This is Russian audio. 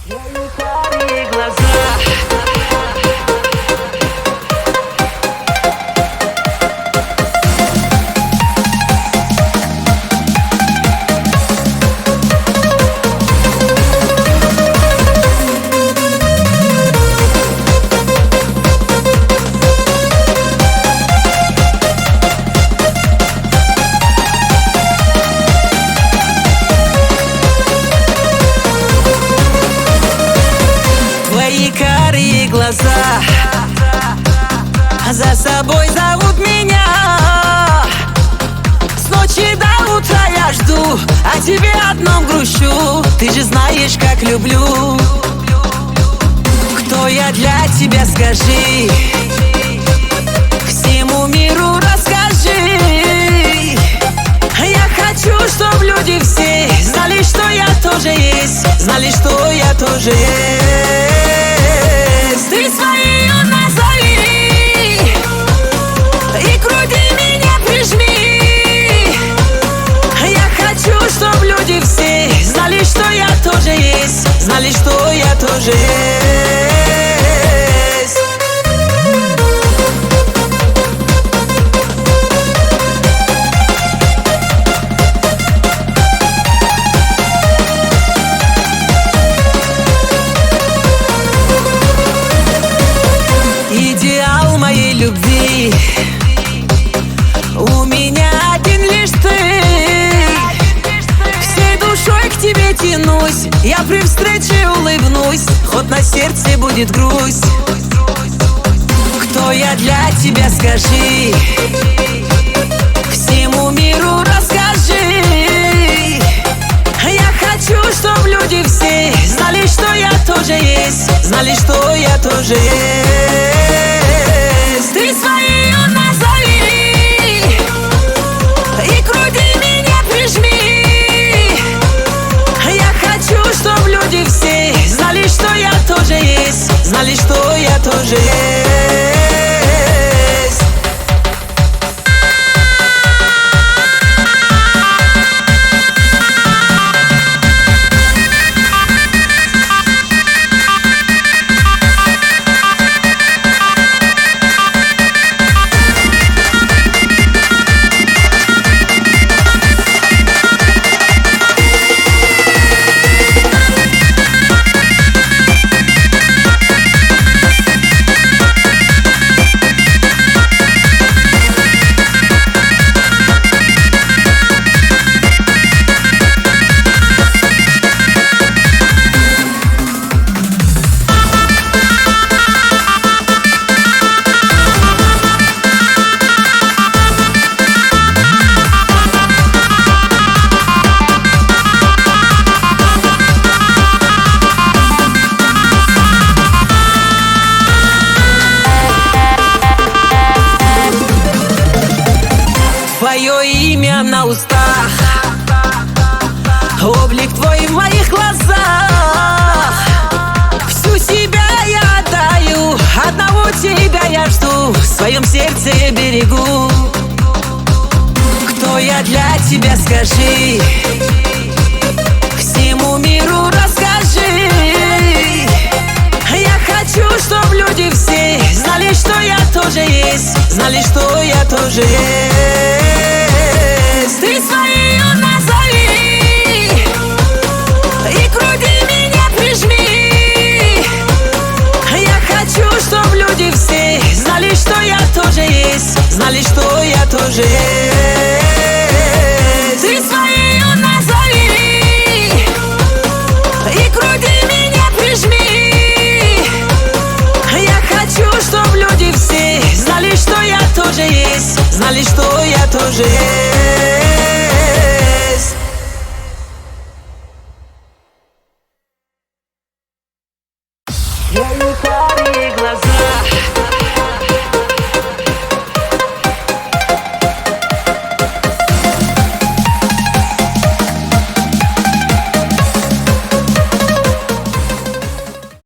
Карие глаза. Твои карие глаза за собой зовут меня. С ночи до утра я жду, о тебе одном грущу. Ты же знаешь, как люблю. Кто я для тебя, скажи, всему миру расскажи. Я хочу, чтоб люди все знали, что я тоже есть, знали, что я тоже есть. Ты свою назови и к груди меня прижми. Я хочу, чтоб люди все знали, что я тоже есть, знали, что я тоже есть. Идеал моей любви у меня один лишь ты. Всей душой к тебе тянусь, я при встрече улыбнусь, хоть на сердце будет грусть. Кто я для тебя, скажи, всему миру расскажи. Я хочу, чтоб люди все знали, что я тоже есть, знали, что я тоже есть. Ты свою назови и к груди меня прижми. Я хочу, чтоб люди все знали, что я тоже есть, знали, что я тоже есть. Твое имя на устах, облик твой в моих глазах. Всю себя я отдаю, одного тебя я жду, в своем сердце я берегу. Кто я для тебя, скажи, всему миру расскажи. Я хочу, чтоб люди все знали, что я тоже есть, знали, что я тоже есть. Ты свою назови и к груди меня прижми. Я хочу, чтоб люди все знали, что я тоже есть, знали, что я тоже есть. Ты свою назови и к груди меня прижми. Я хочу, чтоб люди все знали, что я тоже есть, знали, что я тоже есть.